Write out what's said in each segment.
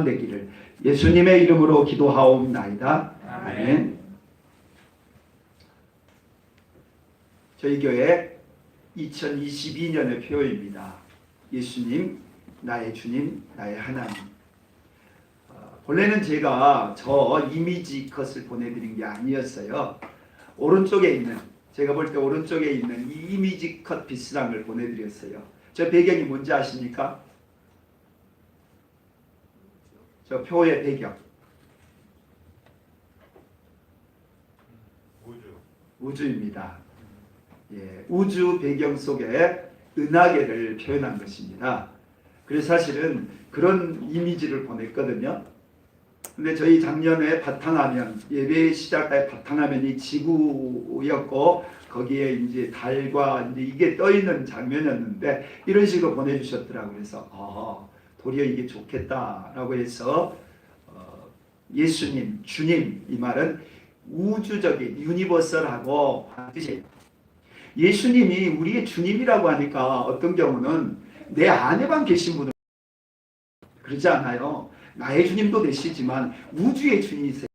되기를 예수님의 이름으로 기도하옵나이다. 아멘. 저희 교회 2022년의 표어입니다. 예수님, 나의 주님, 나의 하나님. 본래는 제가 저 이미지 컷을 보내드린 게 아니었어요. 오른쪽에 있는, 제가 볼 때 오른쪽에 있는 이 이미지 컷 비슷한 걸 보내드렸어요. 저 배경이 뭔지 아십니까? 저 표의 배경. 우주입니다. 예, 우주 배경 속에 은하계를 표현한 것입니다. 그래서 사실은 그런 이미지를 보냈거든요. 근데 저희 작년에 바탕화면, 예배 시작할 바탕화면이 지구였고 거기에 이제 달과 이제 이게 떠 있는 장면이었는데 이런 식으로 보내주셨더라고요. 그래서 도리어 이게 좋겠다라고 해서 예수님, 주님 이 말은 우주적인 유니버설하고 뜻이 예수님이 우리의 주님이라고 하니까 어떤 경우는 내 안에만 계신 분은 그러지 않아요. 나의 주님도 되시지만 우주의 주님이세요.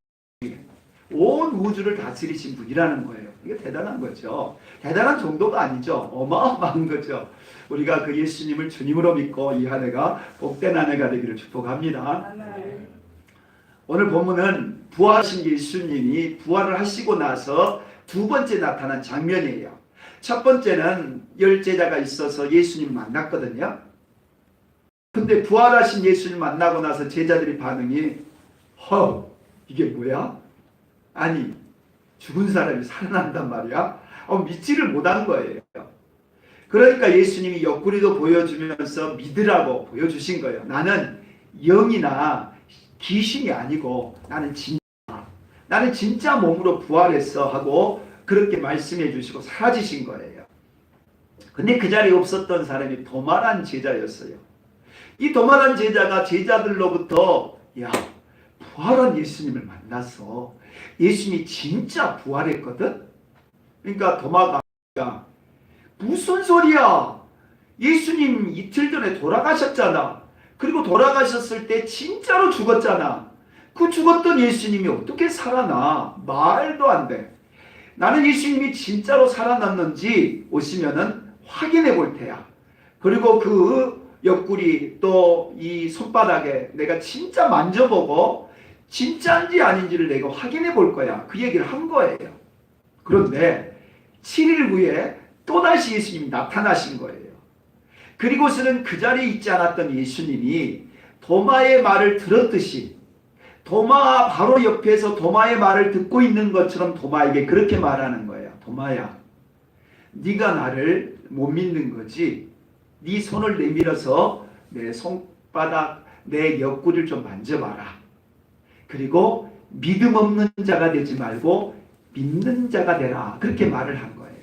온 우주를 다스리신 분이라는 거예요. 이게 대단한 거죠. 대단한 정도가 아니죠. 어마어마한 거죠. 우리가 그 예수님을 주님으로 믿고 이 한 해가 복된 한 해가 되기를 축복합니다. 오늘 본문은 부활하신 예수님이 부활을 하시고 나서 두 번째 나타난 장면이에요. 첫 번째는 10제자가 있어서 예수님 만났거든요. 근데 부활하신 예수님 만나고 나서 제자들의 반응이 이게 뭐야? 아니 죽은 사람이 살아난단 말이야? 믿지를 못한 거예요. 그러니까 예수님이 옆구리도 보여주면서 믿으라고 보여주신 거예요. 나는 영이나 귀신이 아니고 나는 진짜 몸으로 부활했어 하고 그렇게 말씀해 주시고 사라지신 거예요. 근데 그 자리에 없었던 사람이 도마란 제자였어요. 이 도마란 제자가 제자들로부터 부활한 예수님을 만나서 예수님이 진짜 부활했거든? 그러니까 도마가 무슨 소리야? 예수님 이틀 전에 돌아가셨잖아. 그리고 돌아가셨을 때 진짜로 죽었잖아. 그 죽었던 예수님이 어떻게 살아나? 말도 안 돼. 나는 예수님이 진짜로 살아났는지 오시면은 확인해 볼 테야. 그리고 그 옆구리 또 이 손바닥에 내가 진짜 만져보고 진짜인지 아닌지를 내가 확인해 볼 거야. 그 얘기를 한 거예요. 그런데 7일 후에 또다시 예수님이 나타나신 거예요. 그리고서는 그 자리에 있지 않았던 예수님이 도마의 말을 들었듯이 도마 바로 옆에서 도마의 말을 듣고 있는 것처럼 도마에게 그렇게 말하는 거예요. 도마야, 네가 나를 못 믿는 거지? 네 손을 내밀어서 내 손바닥, 내 옆구리를 좀 만져봐라. 그리고 믿음 없는 자가 되지 말고 믿는 자가 되라. 그렇게 말을 한 거예요.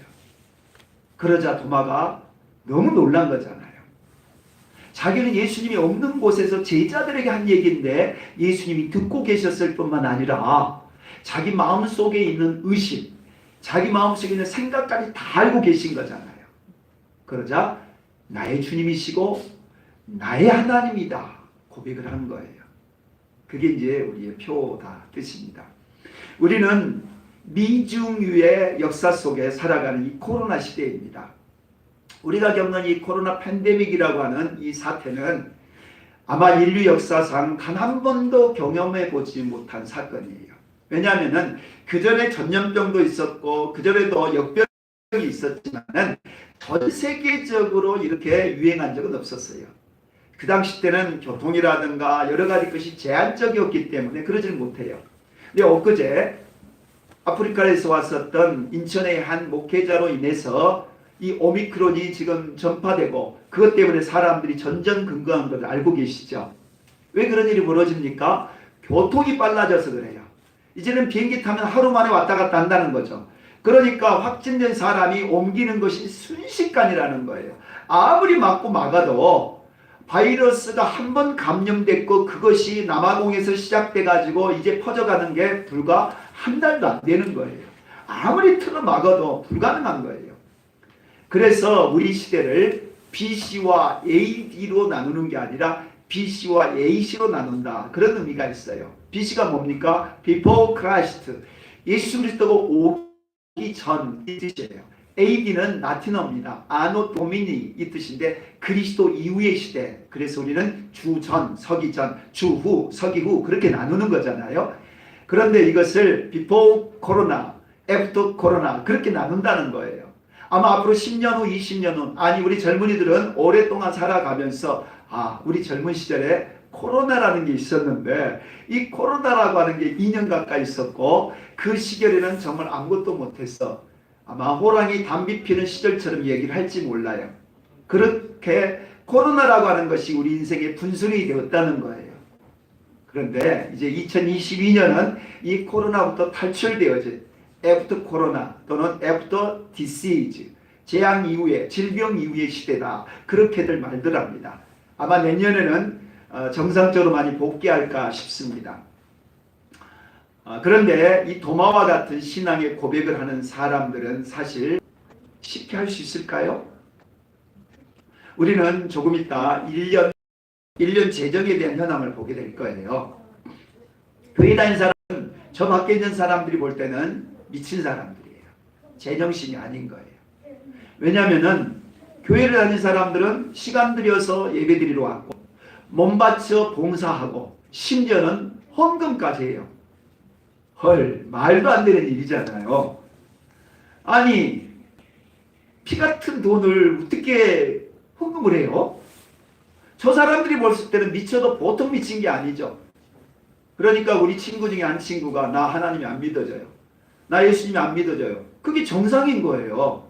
그러자 도마가 너무 놀란 거잖아요. 자기는 예수님이 없는 곳에서 제자들에게 한 얘기인데 예수님이 듣고 계셨을 뿐만 아니라 자기 마음속에 있는 의심, 자기 마음속에 있는 생각까지 다 알고 계신 거잖아요. 그러자 나의 주님이시고 나의 하나님이다 고백을 한 거예요. 그게 이제 우리의 표다 뜻입니다. 우리는 미중유의 역사 속에 살아가는 이 코로나 시대입니다. 우리가 겪는 이 코로나 팬데믹이라고 하는 이 사태는 아마 인류 역사상 단 한 번도 경험해 보지 못한 사건이에요. 왜냐하면 그전에 전염병도 있었고 그전에도 역병이 있었지만 전 세계적으로 이렇게 유행한 적은 없었어요. 그 당시 때는 교통이라든가 여러 가지 것이 제한적이었기 때문에 그러지는 못해요. 근데 엊그제 아프리카에서 왔었던 인천의 한 목회자로 인해서 이 오미크론이 지금 전파되고 그것 때문에 사람들이 전전긍긍한 걸 알고 계시죠? 왜 그런 일이 벌어집니까? 교통이 빨라져서 그래요. 이제는 비행기 타면 하루 만에 왔다 갔다 한다는 거죠. 그러니까 확진된 사람이 옮기는 것이 순식간이라는 거예요. 아무리 막고 막아도 바이러스가 한 번 감염됐고 그것이 남아공에서 시작돼 가지고 이제 퍼져가는 게 불과 한 달도 안 되는 거예요. 아무리 틀어 막아도 불가능한 거예요. 그래서 우리 시대를 BC와 AD로 나누는 게 아니라 BC와 AC로 나눈다. 그런 의미가 있어요. BC가 뭡니까? Before Christ. 예수 그리스도가 오기 전 이 뜻이에요. AD는 라틴어입니다. 아노 도미니 이 뜻인데 그리스도 이후의 시대. 그래서 우리는 주전, 서기 전, 주후, 서기 후 그렇게 나누는 거잖아요. 그런데 이것을 before 코로나, after 코로나 그렇게 나눈다는 거예요. 아마 앞으로 10년 후, 20년 후, 아니 우리 젊은이들은 오랫동안 살아가면서 우리 젊은 시절에 코로나라는 게 있었는데 이 코로나라고 하는 게 2년 가까이 있었고 그 시절에는 정말 아무것도 못했어. 아마 호랑이 담비 피는 시절처럼 얘기를 할지 몰라요. 그렇게 코로나라고 하는 것이 우리 인생의 분수령이 되었다는 거예요. 그런데 이제 2022년은 이 코로나부터 탈출되어진 애프터 코로나 또는 애프터 디시즈 재앙 이후에 질병 이후의 시대다. 그렇게들 말들 합니다. 아마 내년에는 정상적으로 많이 복귀할까 싶습니다. 그런데 이 도마와 같은 신앙의 고백을 하는 사람들은 사실 쉽게 할 수 있을까요? 우리는 조금 이따 1년 재정에 대한 현황을 보게 될 거예요. 교회 다니는 사람은 저 밖에 있는 사람들이 볼 때는 미친 사람들이에요. 제정신이 아닌 거예요. 왜냐하면 교회를 다니는 사람들은 시간 들여서 예배드리러 왔고 몸 바쳐 봉사하고 심지어는 헌금까지 해요. 헐, 말도 안 되는 일이잖아요. 아니, 피 같은 돈을 어떻게 헌금을 해요? 저 사람들이 봤을 때는 미쳐도 보통 미친 게 아니죠. 그러니까 우리 친구 중에 한 친구가 나 하나님이 안 믿어져요. 나 예수님이 안 믿어져요. 그게 정상인 거예요.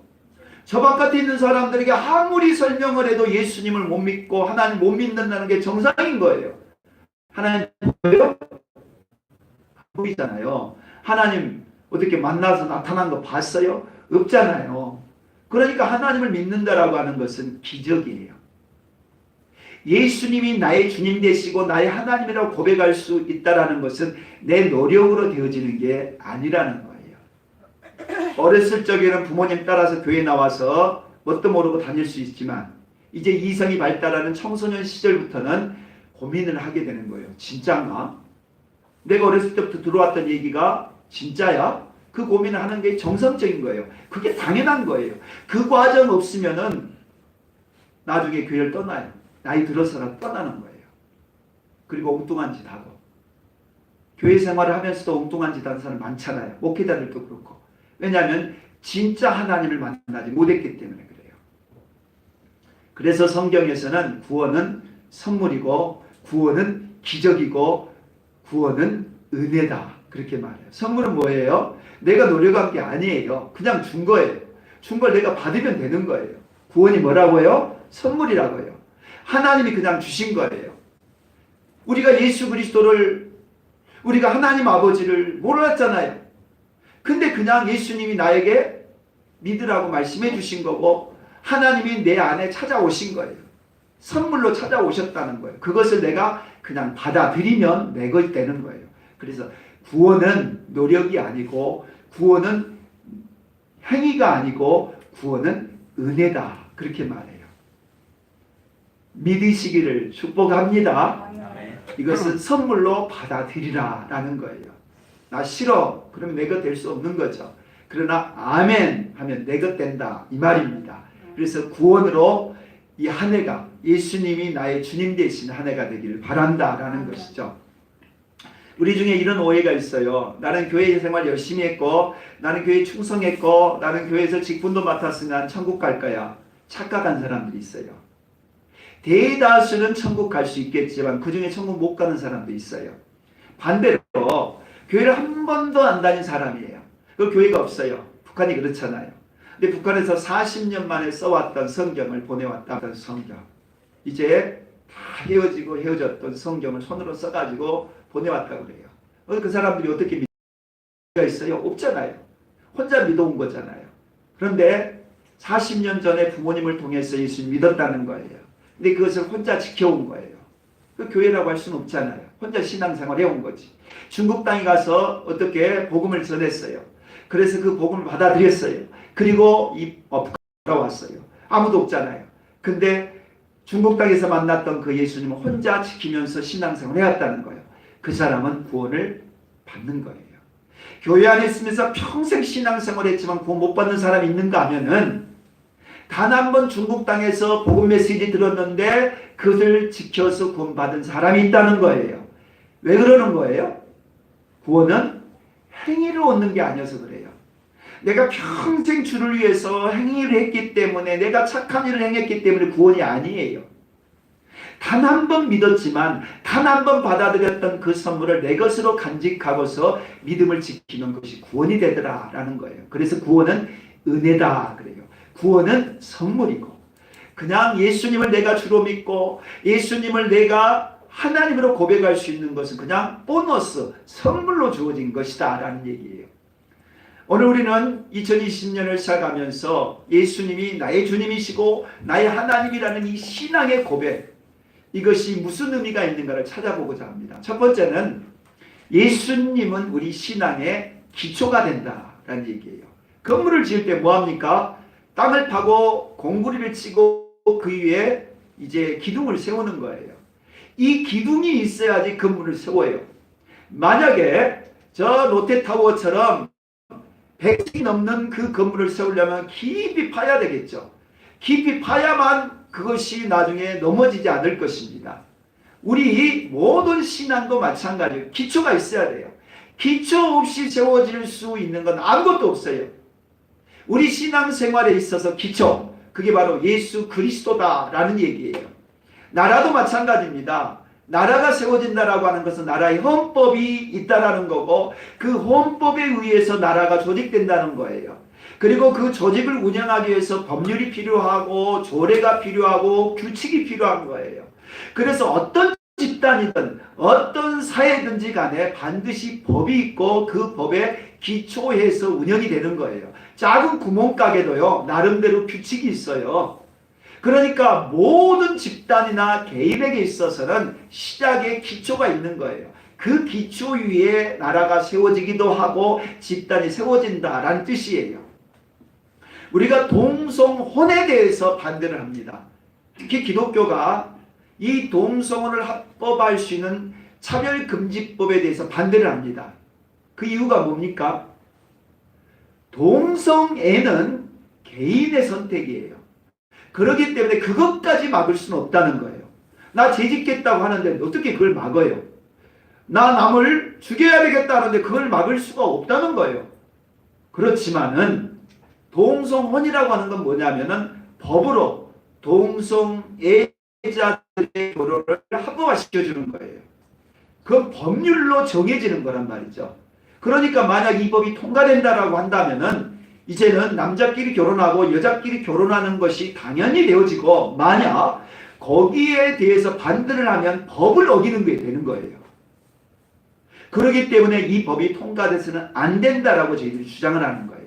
저 바깥에 있는 사람들에게 아무리 설명을 해도 예수님을 못 믿고 하나님 못 믿는다는 게 정상인 거예요. 하나님 보여요? 보이잖아요. 하나님 어떻게 만나서 나타난 거 봤어요? 없잖아요. 그러니까 하나님을 믿는다라고 하는 것은 기적이에요. 예수님이 나의 주님 되시고 나의 하나님이라고 고백할 수 있다는 것은 내 노력으로 되어지는 게 아니라는 거예요. 어렸을 적에는 부모님 따라서 교회 나와서 뭣도 모르고 다닐 수 있지만 이제 이성이 발달하는 청소년 시절부터는 고민을 하게 되는 거예요. 진짜인가? 내가 어렸을 때부터 들어왔던 얘기가 진짜야? 그 고민을 하는 게 정상적인 거예요. 그게 당연한 거예요. 그 과정 없으면은 나중에 교회를 떠나요. 나이 들어서라도 떠나는 거예요. 그리고 엉뚱한 짓 하고. 교회 생활을 하면서도 엉뚱한 짓 하는 사람 많잖아요. 목회자들도 그렇고. 왜냐하면 진짜 하나님을 만나지 못했기 때문에 그래요. 그래서 성경에서는 구원은 선물이고 구원은 기적이고 구원은 은혜다. 그렇게 말해요. 선물은 뭐예요? 내가 노력한 게 아니에요. 그냥 준 거예요. 준 걸 내가 받으면 되는 거예요. 구원이 뭐라고요? 선물이라고요. 하나님이 그냥 주신 거예요. 우리가 예수 그리스도를 우리가 하나님 아버지를 몰랐잖아요. 근데 그냥 예수님이 나에게 믿으라고 말씀해 주신 거고 하나님이 내 안에 찾아오신 거예요. 선물로 찾아오셨다는 거예요. 그것을 내가 그냥 받아들이면 내 것이 되는 거예요. 그래서 구원은 노력이 아니고 구원은 행위가 아니고 구원은 은혜다. 그렇게 말해요. 믿으시기를 축복합니다. 이것은 선물로 받아들이라 라는 거예요. 나 싫어. 그러면 내 것 될 수 없는 거죠. 그러나 아멘 하면 내 것 된다. 이 말입니다. 그래서 구원으로 이 한 해가 예수님이 나의 주님 되신 한 해가 되기를 바란다 라는 것이죠. 우리 중에 이런 오해가 있어요. 나는 교회 생활 열심히 했고 나는 교회에 충성했고 나는 교회에서 직분도 맡았으니 난 천국 갈 거야. 착각한 사람들이 있어요. 대다수는 천국 갈 수 있겠지만 그 중에 천국 못 가는 사람도 있어요. 반대로 교회를 한 번도 안 다닌 사람이에요. 그 교회가 없어요. 북한이 그렇잖아요. 근데 북한에서 40년 만에 써왔던 성경을 보내왔다던 성경. 이제 다 헤어지고 헤어졌던 성경을 손으로 써가지고 보내왔다고 그래요. 그 사람들이 어떻게 믿을 수 있어요? 없잖아요. 혼자 믿어온 거잖아요. 그런데 40년 전에 부모님을 통해서 예수님 믿었다는 거예요. 근데 그것을 혼자 지켜온 거예요. 그 교회라고 할 수는 없잖아요. 혼자 신앙생활 해온 거지. 중국 땅에 가서 어떻게 복음을 전했어요. 그래서 그 복음을 받아들였어요. 그리고 북한에 돌아왔어요. 아무도 없잖아요. 근데 중국 땅에서 만났던 그 예수님을 혼자 지키면서 신앙생활을 해왔다는 거예요. 그 사람은 구원을 받는 거예요. 교회 안에 있으면서 평생 신앙생활을 했지만 구원 못 받는 사람이 있는가 하면은 단 한 번 중국 땅에서 복음 메시지 들었는데 그것을 지켜서 구원 받은 사람이 있다는 거예요. 왜 그러는 거예요? 구원은 행위를 얻는 게 아니어서 그래요. 내가 평생 주를 위해서 행위를 했기 때문에, 내가 착한 일을 행했기 때문에 구원이 아니에요. 단 한 번 믿었지만 단 한 번 받아들였던 그 선물을 내 것으로 간직하고서 믿음을 지키는 것이 구원이 되더라라는 거예요. 그래서 구원은 은혜다 그래요. 구원은 선물이고, 그냥 예수님을 내가 주로 믿고 예수님을 내가 하나님으로 고백할 수 있는 것은 그냥 보너스, 선물로 주어진 것이다 라는 얘기예요. 오늘 우리는 2020년을 시작하면서 예수님이 나의 주님이시고 나의 하나님이라는 이 신앙의 고백, 이것이 무슨 의미가 있는가를 찾아보고자 합니다. 첫 번째는 예수님은 우리 신앙의 기초가 된다라는 얘기예요. 건물을 지을 때 뭐합니까? 땅을 파고 공구리를 치고 그 위에 이제 기둥을 세우는 거예요. 이 기둥이 있어야지 건물을 세워요. 만약에 저 롯데타워처럼 100층이 넘는 그 건물을 세우려면 깊이 파야 되겠죠. 깊이 파야만 그것이 나중에 넘어지지 않을 것입니다. 우리 모든 신앙도 마찬가지예요. 기초가 있어야 돼요. 기초 없이 세워질 수 있는 건 아무것도 없어요. 우리 신앙생활에 있어서 기초, 그게 바로 예수 그리스도다라는 얘기예요. 나라도 마찬가지입니다. 나라가 세워진다라고 하는 것은 나라의 헌법이 있다라는 거고, 그 헌법에 의해서 나라가 조직된다는 거예요. 그리고 그 조직을 운영하기 위해서 법률이 필요하고 조례가 필요하고 규칙이 필요한 거예요. 그래서 어떤 집단이든 어떤 사회든지 간에 반드시 법이 있고 그 법에 기초해서 운영이 되는 거예요. 작은 구멍가게도요, 나름대로 규칙이 있어요. 그러니까 모든 집단이나 개인에게 있어서는 시작에 기초가 있는 거예요. 그 기초 위에 나라가 세워지기도 하고 집단이 세워진다라는 뜻이에요. 우리가 동성혼에 대해서 반대를 합니다. 특히 기독교가 이 동성혼을 합법화할 수 있는 차별금지법에 대해서 반대를 합니다. 그 이유가 뭡니까? 동성애는 개인의 선택이에요. 그렇기 때문에 그것까지 막을 수는 없다는 거예요. 나 재짓겠다고 하는데 어떻게 그걸 막아요? 나 남을 죽여야 되겠다 하는데 그걸 막을 수가 없다는 거예요. 그렇지만은 동성혼이라고 하는 건 뭐냐면은 법으로 동성애자들의 결혼을 합법화시켜주는 거예요. 그 법률로 정해지는 거란 말이죠. 그러니까 만약 이 법이 통과된다라고 한다면은 이제는 남자끼리 결혼하고 여자끼리 결혼하는 것이 당연히 되어지고, 만약 거기에 대해서 반대를 하면 법을 어기는 게 되는 거예요. 그렇기 때문에 이 법이 통과돼서는 안 된다라고 저희들이 주장을 하는 거예요.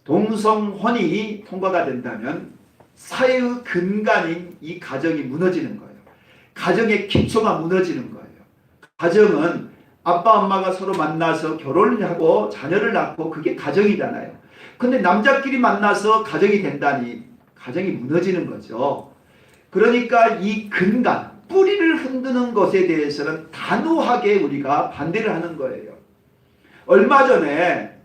동성혼이 통과가 된다면 사회의 근간인 이 가정이 무너지는 거예요. 가정의 기초가 무너지는 거예요. 가정은 아빠 엄마가 서로 만나서 결혼을 하고 자녀를 낳고 그게 가정이잖아요. 근데 남자끼리 만나서 가정이 된다니 가정이 무너지는 거죠. 그러니까 이 근간, 뿌리를 흔드는 것에 대해서는 단호하게 우리가 반대를 하는 거예요. 얼마 전에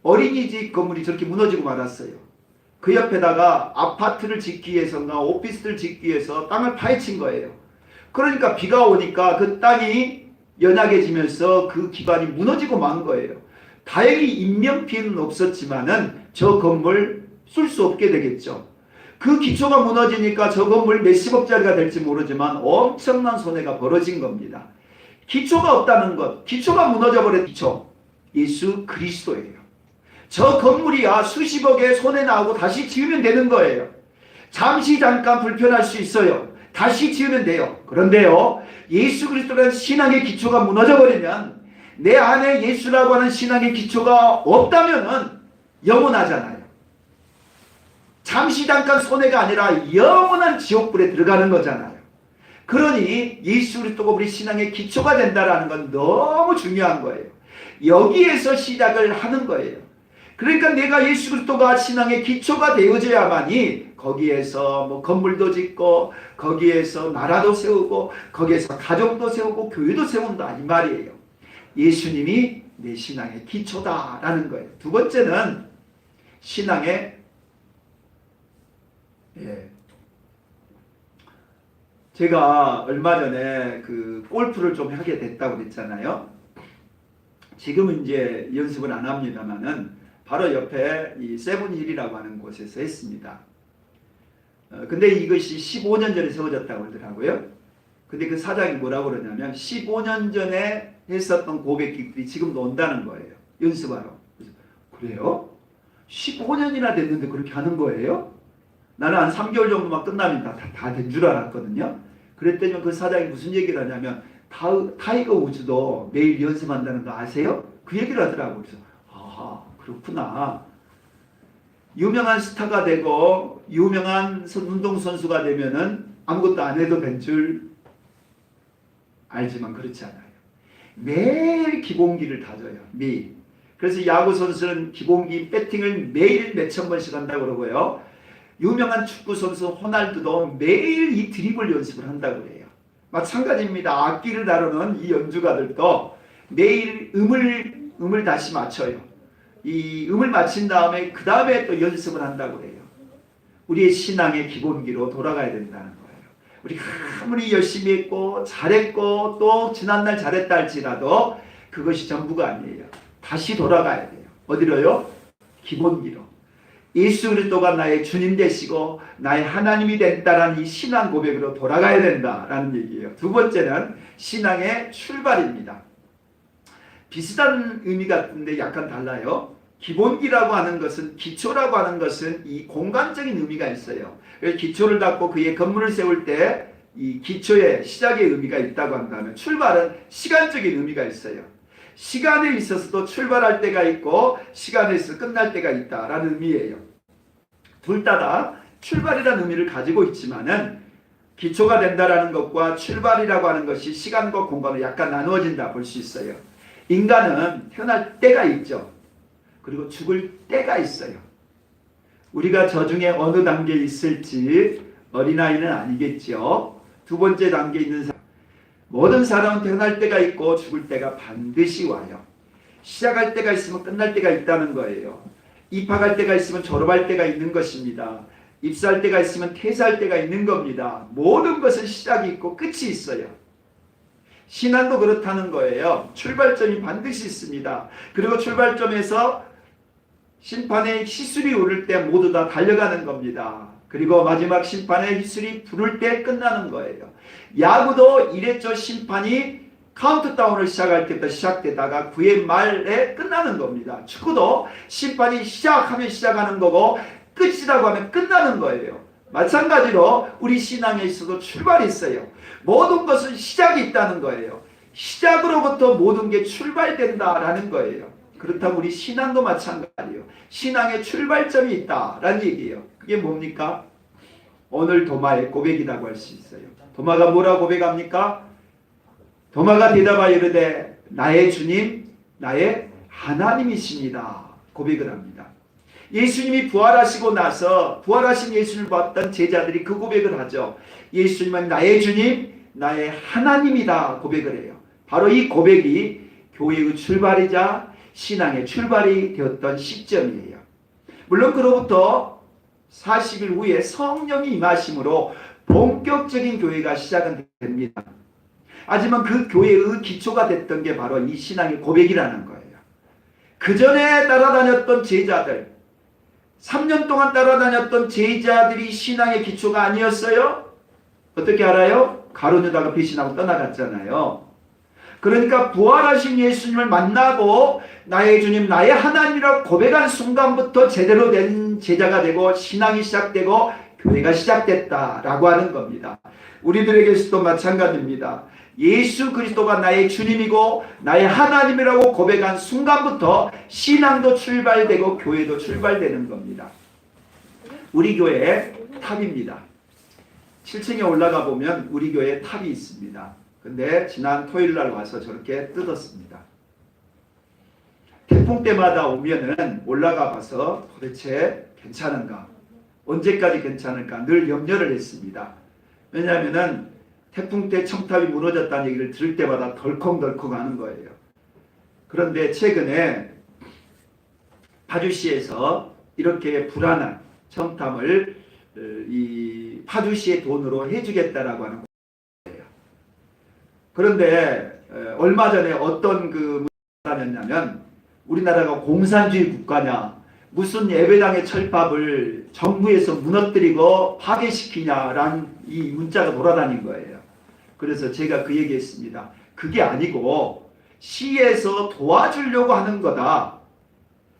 어린이집 건물이 저렇게 무너지고 말았어요. 그 옆에다가 아파트를 짓기 위해서인가 오피스를 짓기 위해서 땅을 파헤친 거예요. 그러니까 비가 오니까 그 땅이 연약해지면서 그 기반이 무너지고 만 거예요. 다행히 인명피해는 없었지만은 저 건물 쓸 수 없게 되겠죠. 그 기초가 무너지니까 저 건물 몇십억짜리가 될지 모르지만 엄청난 손해가 벌어진 겁니다. 기초가 없다는 것, 기초가 무너져버린 기초, 예수 그리스도예요. 저 건물이야 수십억의 손해 나고 다시 지으면 되는 거예요. 잠시 잠깐 불편할 수 있어요. 다시 지으면 돼요. 그런데요, 예수 그리스도라는 신앙의 기초가 무너져버리면, 내 안에 예수라고 하는 신앙의 기초가 없다면은 영원하잖아요. 잠시 잠깐 손해가 아니라 영원한 지옥불에 들어가는 거잖아요. 그러니 예수 그리스도가 우리 신앙의 기초가 된다는 건 너무 중요한 거예요. 여기에서 시작을 하는 거예요. 그러니까 내가 예수 그리스도가 신앙의 기초가 되어져야만이 거기에서 뭐 건물도 짓고 거기에서 나라도 세우고 거기에서 가족도 세우고 교회도 세운다 이 말이에요. 예수님이 내 신앙의 기초다라는 거예요. 두 번째는 신앙의 제가 얼마 전에 그 골프를 좀 하게 됐다고 그랬잖아요. 지금은 이제 연습을 안 합니다만은 바로 옆에 이 세븐힐이라고 하는 곳에서 했습니다. 근데 이것이 15년 전에 세워졌다고 그러더라고요. 근데 그 사장이 뭐라고 그러냐면 15년 전에 했었던 고객들이 지금도 온다는 거예요. 연습하러. 그래서 그래요? 15년이나 됐는데 그렇게 하는 거예요? 나는 한 3개월 정도만 끝나면 다 된 줄 알았거든요. 그랬더니 그 사장이 무슨 얘기를 하냐면 타이거 우즈도 매일 연습한다는 거 아세요? 그 얘기를 하더라고요. 그래서 아 그렇구나. 유명한 스타가 되고 유명한 운동선수가 되면은 아무것도 안 해도 된 줄 알지만 그렇지 않아요. 매일 기본기를 다져요. 매일. 그래서 야구 선수는 기본기 배팅을 매일 몇천 번씩 한다고 그러고요. 유명한 축구 선수 호날두도 매일 이 드리블 연습을 한다고 그래요. 마찬가지입니다. 악기를 다루는 이 연주가들도 매일 음을 다시 맞춰요. 이 음을 맞춘 다음에 그 다음에 또 연습을 한다고 그래요. 우리의 신앙의 기본기로 돌아가야 된다는 거예요. 우리가 아무리 열심히 했고 잘했고 또 지난날 잘했다 할지라도 그것이 전부가 아니에요. 다시 돌아가야 돼요. 어디로요? 기본기로. 예수 그리스도가 나의 주님 되시고 나의 하나님이 된다라는 이 신앙 고백으로 돌아가야 된다라는 얘기예요. 두 번째는 신앙의 출발입니다. 비슷한 의미 같은데 약간 달라요. 기본기라고 하는 것은, 기초라고 하는 것은 이 공간적인 의미가 있어요. 기초를 닦고 그의 건물을 세울 때 이 기초의 시작의 의미가 있다고 한다면 출발은 시간적인 의미가 있어요. 시간에 있어서도 출발할 때가 있고 시간에 있어서 끝날 때가 있다라는 의미예요. 둘 다 출발이라는 의미를 가지고 있지만은 기초가 된다라는 것과 출발이라고 하는 것이 시간과 공간으로 약간 나누어진다 볼 수 있어요. 인간은 태어날 때가 있죠. 그리고 죽을 때가 있어요. 우리가 저 중에 어느 단계에 있을지 어린아이는 아니겠죠. 두 번째 단계에 있는 사람, 모든 사람은 태어날 때가 있고 죽을 때가 반드시 와요. 시작할 때가 있으면 끝날 때가 있다는 거예요. 입학할 때가 있으면 졸업할 때가 있는 것입니다. 입사할 때가 있으면 퇴사할 때가 있는 겁니다. 모든 것은 시작이 있고 끝이 있어요. 신앙도 그렇다는 거예요. 출발점이 반드시 있습니다. 그리고 출발점에서 심판의 휘슬이 울을 때 모두 다 달려가는 겁니다. 그리고 마지막 심판의 휘슬이 부를 때 끝나는 거예요. 야구도 이랬죠. 심판이 카운트다운을 시작할 때부터 시작되다가 9회 말에 끝나는 겁니다. 축구도 심판이 시작하면 시작하는 거고 끝이라고 하면 끝나는 거예요. 마찬가지로 우리 신앙에 있어도 출발이 있어요. 모든 것은 시작이 있다는 거예요. 시작으로부터 모든 게 출발된다라는 거예요. 그렇다고 우리 신앙도 마찬가지예요. 신앙의 출발점이 있다라는 얘기예요. 그게 뭡니까? 오늘 도마의 고백이라고 할 수 있어요. 도마가 뭐라고 고백합니까? 도마가 대답하여 이르되 나의 주님, 나의 하나님이십니다. 고백을 합니다. 예수님이 부활하시고 나서 부활하신 예수님을 봤던 제자들이 그 고백을 하죠. 예수님은 나의 주님, 나의 하나님이다 고백을 해요. 바로 이 고백이 교회의 출발이자 신앙의 출발이 되었던 시점이에요. 물론 그로부터 40일 후에 성령이 임하심으로 본격적인 교회가 시작은 됩니다. 하지만 그 교회의 기초가 됐던 게 바로 이 신앙의 고백이라는 거예요. 그 전에 따라다녔던 제자들, 3년 동안 따라다녔던 제자들이 신앙의 기초가 아니었어요? 어떻게 알아요? 가룟 유다가 배신하고 떠나갔잖아요. 그러니까 부활하신 예수님을 만나고 나의 주님, 나의 하나님이라고 고백한 순간부터 제대로 된 제자가 되고 신앙이 시작되고 교회가 시작됐다라고 하는 겁니다. 우리들에게서도 마찬가지입니다. 예수 그리스도가 나의 주님이고 나의 하나님이라고 고백한 순간부터 신앙도 출발되고 교회도 출발되는 겁니다. 우리 교회의 탑입니다. 7층에 올라가 보면 우리 교회에 탑이 있습니다. 근데 지난 토요일 날 와서 저렇게 뜯었습니다. 태풍 때마다 오면은 올라가 봐서 도대체 괜찮은가? 언제까지 괜찮을까 늘 염려를 했습니다. 왜냐하면 태풍 때 첨탑이 무너졌다는 얘기를 들을 때마다 덜컹덜컹 하는 거예요. 그런데 최근에 파주시에서 이렇게 불안한 첨탑을 이 파주시의 돈으로 해주겠다라고 하는 거예요. 그런데 얼마 전에 어떤 그 문자였냐면 우리나라가 공산주의 국가냐, 무슨 예배당의 철밥을 정부에서 무너뜨리고 파괴시키냐라는 이 문자가 돌아다닌 거예요. 그래서 제가 그 얘기했습니다. 그게 아니고 시에서 도와주려고 하는 거다.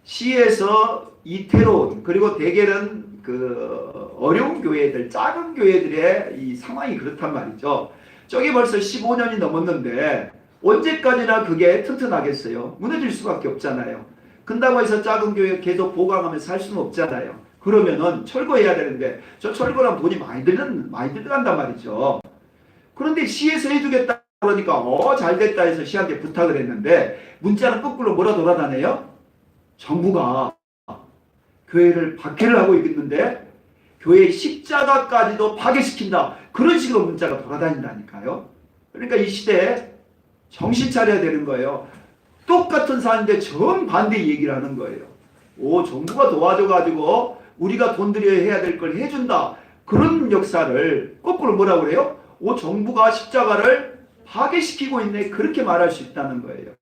시에서 이태로운, 그리고 대개는 그 어려운 교회들, 작은 교회들의 이 상황이 그렇단 말이죠. 저게 벌써 15년이 넘었는데 언제까지나 그게 튼튼하겠어요? 무너질 수밖에 없잖아요. 근다고 해서 작은 교회 계속 보강하면서 살 수는 없잖아요. 그러면은 철거해야 되는데 저 철거랑 돈이 많이 들어간단 말이죠. 그런데 시에서 해주겠다 그러니까 잘됐다 해서 시한테 부탁을 했는데 문자는 거꾸로 뭐라 돌아다녀요? 정부가 교회를 박해를 하고 있는데 교회 십자가까지도 파괴시킨다. 그런 식으로 문자가 돌아다닌다니까요. 그러니까 이 시대에 정신 차려야 되는 거예요. 똑같은 사안인데 정반대 얘기를 하는 거예요. 정부가 도와줘가지고 우리가 돈 들여야 해야 될 걸 해준다. 그런 역사를 거꾸로 뭐라고 그래요? 정부가 십자가를 파괴시키고 있네. 그렇게 말할 수 있다는 거예요.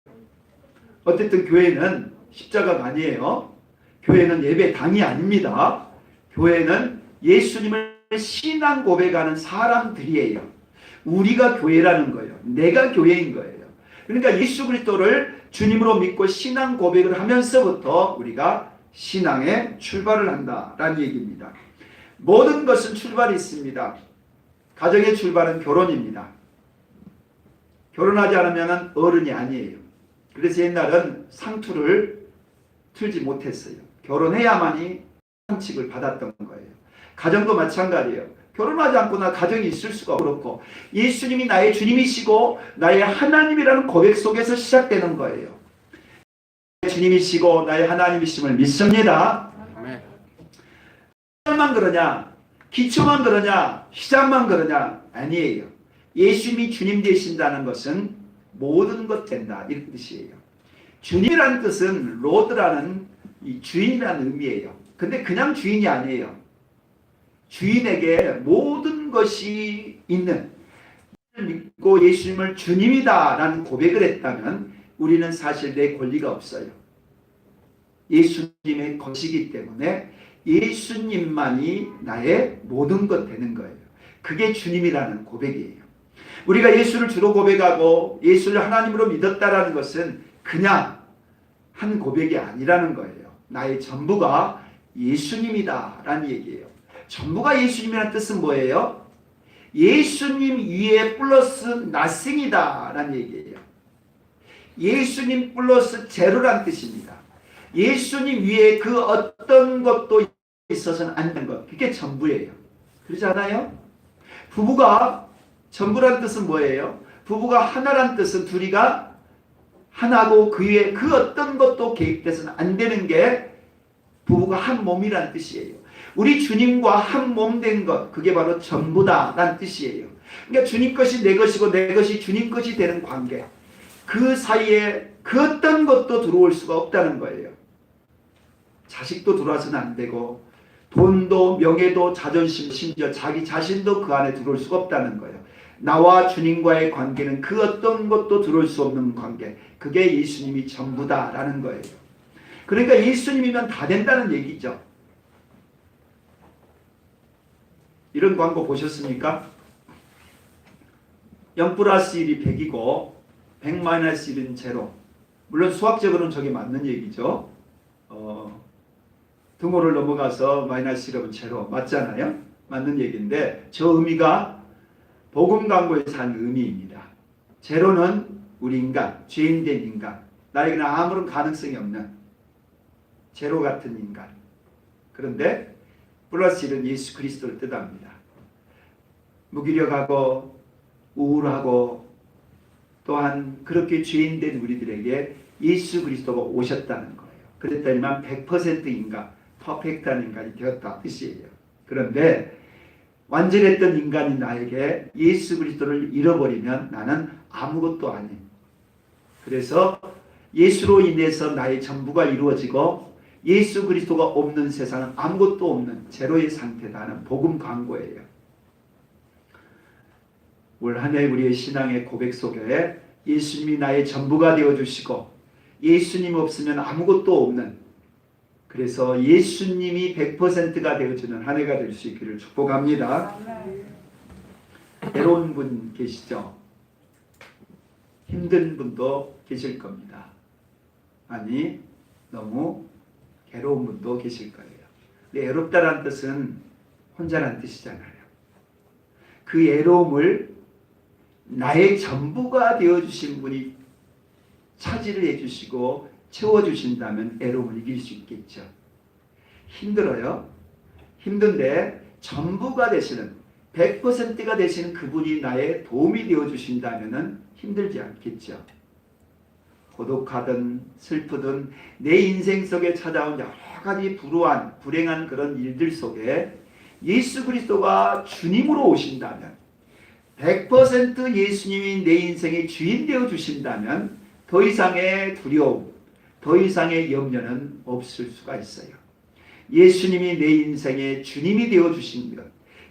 어쨌든 교회는 십자가가 아니에요. 교회는 예배당이 아닙니다. 교회는 예수님을 신앙 고백하는 사람들이에요. 우리가 교회라는 거예요. 내가 교회인 거예요. 그러니까 예수 그리스도를 주님으로 믿고 신앙 고백을 하면서부터 우리가 신앙에 출발을 한다라는 얘기입니다. 모든 것은 출발이 있습니다. 가정의 출발은 결혼입니다. 결혼하지 않으면 어른이 아니에요. 그래서 옛날은 상투를 틀지 못했어요. 결혼해야만이 상칙을 받았던 거예요. 가정도 마찬가지예요. 결혼하지 않고나 가정이 있을 수가 없고 예수님이 나의 주님이시고 나의 하나님이라는 고백 속에서 시작되는 거예요. 주님이시고 나의 하나님이심을 믿습니다. 시작만 그러냐? 기초만 그러냐? 시작만 그러냐? 아니에요. 예수님이 주님 되신다는 것은 모든 것 된다 이런 뜻이에요. 주님이라는 뜻은 로드라는 이 주인이라는 의미예요. 근데 그냥 주인이 아니에요. 주인에게 모든 것이 있는, 믿고 예수님을 주님이다 라는 고백을 했다면 우리는 사실 내 권리가 없어요. 예수님의 것이기 때문에 예수님만이 나의 모든 것 되는 거예요. 그게 주님이라는 고백이에요. 우리가 예수를 주로 고백하고 예수를 하나님으로 믿었다라는 것은 그냥 한 고백이 아니라는 거예요. 나의 전부가 예수님이다 라는 얘기예요. 전부가 예수님이라는 뜻은 뭐예요? 예수님 위에 플러스 nothing이다 라는 얘기예요. 예수님 플러스 제로란 뜻입니다. 예수님 위에 그 어떤 것도 있어서는 안 되는 것. 그게 전부예요. 그렇지 않아요? 부부가 전부란 뜻은 뭐예요? 부부가 하나란 뜻은 둘이가 하나고 그 위에 그 어떤 것도 개입돼서는 안 되는 게 부부가 한 몸이란 뜻이에요. 우리 주님과 한 몸 된 것, 그게 바로 전부다 라는 뜻이에요. 그러니까 주님 것이 내 것이고 내 것이 주님 것이 되는 관계, 그 사이에 그 어떤 것도 들어올 수가 없다는 거예요. 자식도 들어와서는 안 되고 돈도 명예도 자존심 심지어 자기 자신도 그 안에 들어올 수가 없다는 거예요. 나와 주님과의 관계는 그 어떤 것도 들어올 수 없는 관계, 그게 예수님이 전부다라는 거예요. 그러니까 예수님이면 다 된다는 얘기죠. 이런 광고 보셨습니까? 0 플러스 1이 100이고 100 마이너스 1은 제로. 물론 수학적으로는 저게 맞는 얘기죠. 등호를 넘어가서 마이너스 1하면 제로 맞잖아요. 맞는 얘기인데 저 의미가 복음 광고에서 한 의미입니다. 제로는 우리 인간, 죄인된 인간, 나에게는 아무런 가능성이 없는 제로 같은 인간. 그런데 플러스 1은 예수 그리스도를 뜻합니다. 무기력하고 우울하고 또한 그렇게 죄인된 우리들에게 예수 그리스도가 오셨다는 거예요. 그랬더니만 100% 인간, 퍼펙트한 인간이 되었다 뜻이에요. 그런데 완전했던 인간인 나에게 예수 그리스도를 잃어버리면 나는 아무것도 아닌. 그래서 예수로 인해서 나의 전부가 이루어지고 예수 그리스도가 없는 세상은 아무것도 없는 제로의 상태다는 복음 광고예요. 올 한 해 우리의 신앙의 고백 속에 예수님이 나의 전부가 되어주시고 예수님 없으면 아무것도 없는, 그래서 예수님이 100%가 되어주는 한 해가 될 수 있기를 축복합니다. 외로운 분 계시죠? 힘든 분도 계실 겁니다. 아니 너무 괴로운 분도 계실 거예요. 근데 외롭다는 뜻은 혼자란 뜻이잖아요. 그 외로움을 나의 전부가 되어주신 분이 차지를 해주시고 채워주신다면 외로움을 이길 수 있겠죠. 힘들어요. 힘든데 전부가 되시는 100%가 되시는 그분이 나의 도움이 되어주신다면 힘들지 않겠죠. 고독하든 슬프든 내 인생 속에 찾아온 여러 가지 불행한 그런 일들 속에 예수 그리스도가 주님으로 오신다면 100% 예수님이 내 인생의 주인 되어 주신다면 더 이상의 두려움, 더 이상의 염려는 없을 수가 있어요. 예수님이 내 인생의 주님이 되어 주신 것,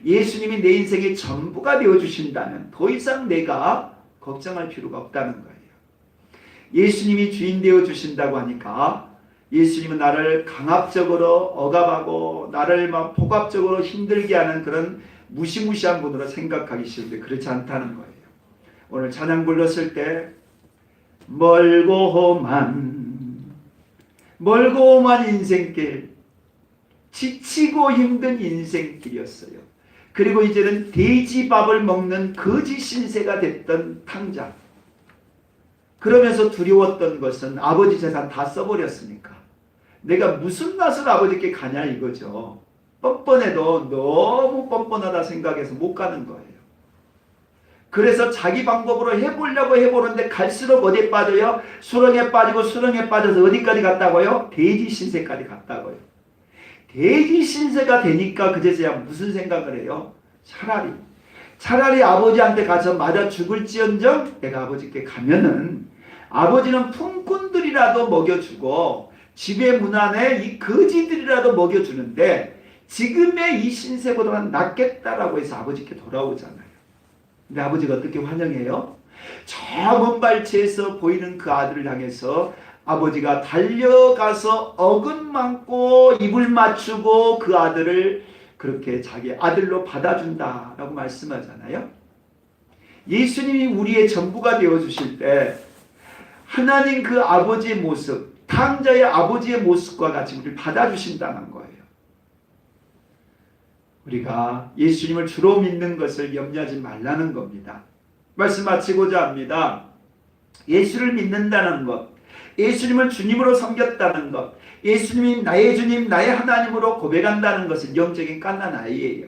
예수님이 내 인생의 전부가 되어 주신다면 더 이상 내가 걱정할 필요가 없다는 거예요. 예수님이 주인 되어 주신다고 하니까 예수님은 나를 강압적으로 억압하고 나를 막 폭압적으로 힘들게 하는 그런 무시무시한 분으로 생각하기 쉬운데 그렇지 않다는 거예요. 오늘 찬양 불렀을 때 멀고만 인생길, 지치고 힘든 인생길이었어요. 그리고 이제는 돼지밥을 먹는 거지 신세가 됐던 탕자. 그러면서 두려웠던 것은 아버지 재산 다 써버렸으니까 내가 무슨 낯을 아버지께 가냐 이거죠. 뻔뻔해도 너무 뻔뻔하다 생각해서 못 가는 거예요. 그래서 자기 방법으로 해보려고 해보는데 갈수록 어디에 빠져요? 수렁에 빠지고 수렁에 빠져서 어디까지 갔다고요? 돼지 신세까지 갔다고요. 돼지 신세가 되니까 그제서야 무슨 생각을 해요? 차라리 아버지한테 가서 맞아 죽을지언정 내가 아버지께 가면은 아버지는 품꾼들이라도 먹여주고 집의 문 안에 이 거지들이라도 먹여주는데 지금의 이 신세보다는 낫겠다라고 해서 아버지께 돌아오잖아요. 근데 아버지가 어떻게 환영해요? 저 먼 발치에서 보이는 그 아들을 향해서 아버지가 달려가서 어긋만고 입을 맞추고 그 아들을 그렇게 자기 아들로 받아준다라고 말씀하잖아요. 예수님이 우리의 전부가 되어주실 때 하나님 그 아버지의 모습, 탕자의 아버지의 모습과 같이 우리를 받아주신다는 거예요. 우리가 예수님을 주로 믿는 것을 염려하지 말라는 겁니다. 말씀 마치고자 합니다. 예수를 믿는다는 것, 예수님을 주님으로 섬겼다는 것, 예수님이 나의 주님, 나의 하나님으로 고백한다는 것은 영적인 갓난 아이예요.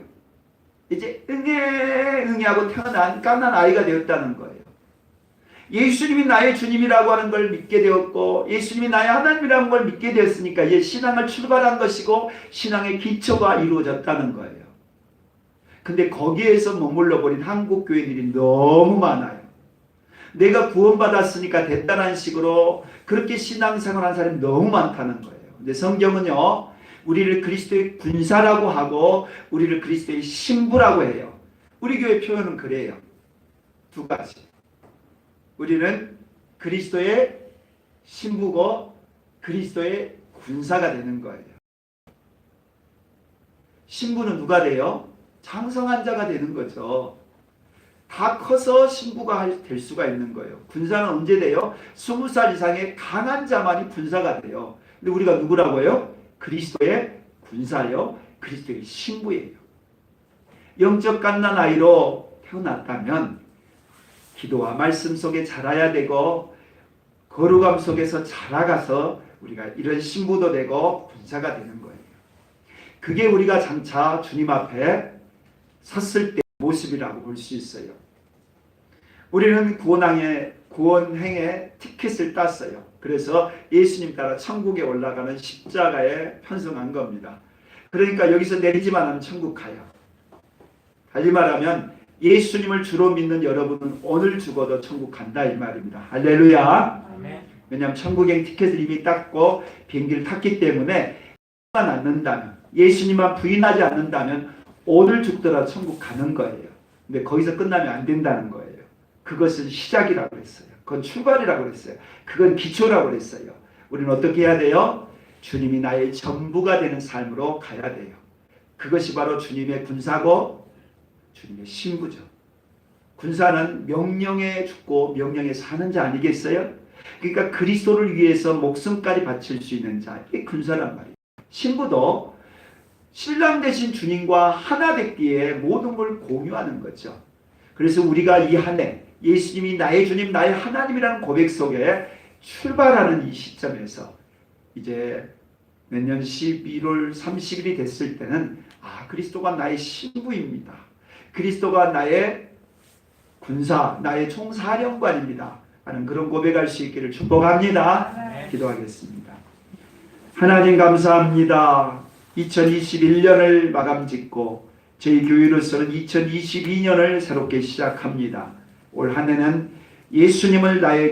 이제 응애하고 태어난 갓난 아이가 되었다는 거예요. 예수님이 나의 주님이라고 하는 걸 믿게 되었고 예수님이 나의 하나님이라는 걸 믿게 되었으니까 이제 신앙을 출발한 것이고 신앙의 기초가 이루어졌다는 거예요. 근데 거기에서 머물러 버린 한국 교회들이 너무 많아요. 내가 구원받았으니까 됐다는 식으로 그렇게 신앙생활한 사람이 너무 많다는 거예요. 근데 성경은요, 우리를 그리스도의 군사라고 하고 우리를 그리스도의 신부라고 해요. 우리 교회 표현은 그래요. 두 가지. 우리는 그리스도의 신부고 그리스도의 군사가 되는 거예요. 신부는 누가 돼요? 장성한 자가 되는 거죠. 다 커서 신부가 될 수가 있는 거예요. 군사는 언제 돼요? 20살 이상의 강한 자만이 군사가 돼요. 근데 우리가 누구라고요? 그리스도의 군사요. 그리스도의 신부예요. 영적 갓난 아이로 태어났다면 기도와 말씀 속에 자라야 되고 거룩함 속에서 자라가서 우리가 이런 신부도 되고 군사가 되는 거예요. 그게 우리가 장차 주님 앞에 섰을 때 모습이라고 볼 수 있어요. 우리는 구원행에 티켓을 땄어요. 그래서 예수님 따라 천국에 올라가는 십자가에 편성한 겁니다. 그러니까 여기서 내리지만 않으면 천국 가요. 달리 말하면 예수님을 주로 믿는 여러분은 오늘 죽어도 천국 간다 이 말입니다. 할렐루야. 아멘. 왜냐하면 천국행 티켓을 이미 땄고 비행기를 탔기 때문에 않는다면, 예수님만 부인하지 않는다면 오늘 죽더라도 천국 가는 거예요. 근데 거기서 끝나면 안 된다는 거예요. 그것은 시작이라고 했어요. 그건 출발이라고 했어요. 그건 기초라고 했어요. 우리는 어떻게 해야 돼요? 주님이 나의 전부가 되는 삶으로 가야 돼요. 그것이 바로 주님의 군사고 주님의 신부죠. 군사는 명령에 죽고 명령에 사는 자 아니겠어요? 그러니까 그리스도를 위해서 목숨까지 바칠 수 있는 자, 이게 군사란 말이에요. 신부도 신랑 되신 주님과 하나 됐기에 모든 걸 공유하는 거죠. 그래서 우리가 이 한 해 예수님이 나의 주님, 나의 하나님이라는 고백 속에 출발하는 이 시점에서 이제 내년 11월 30일이 됐을 때는 그리스도가 나의 신부입니다. 그리스도가 나의 군사, 나의 총사령관입니다. 하는 그런 고백할 수 있기를 축복합니다. 기도하겠습니다. 하나님 감사합니다. 2021년을 마감 짓고 저희 교회로서는 2022년을 새롭게 시작합니다. 올 한 해는 예수님을 나의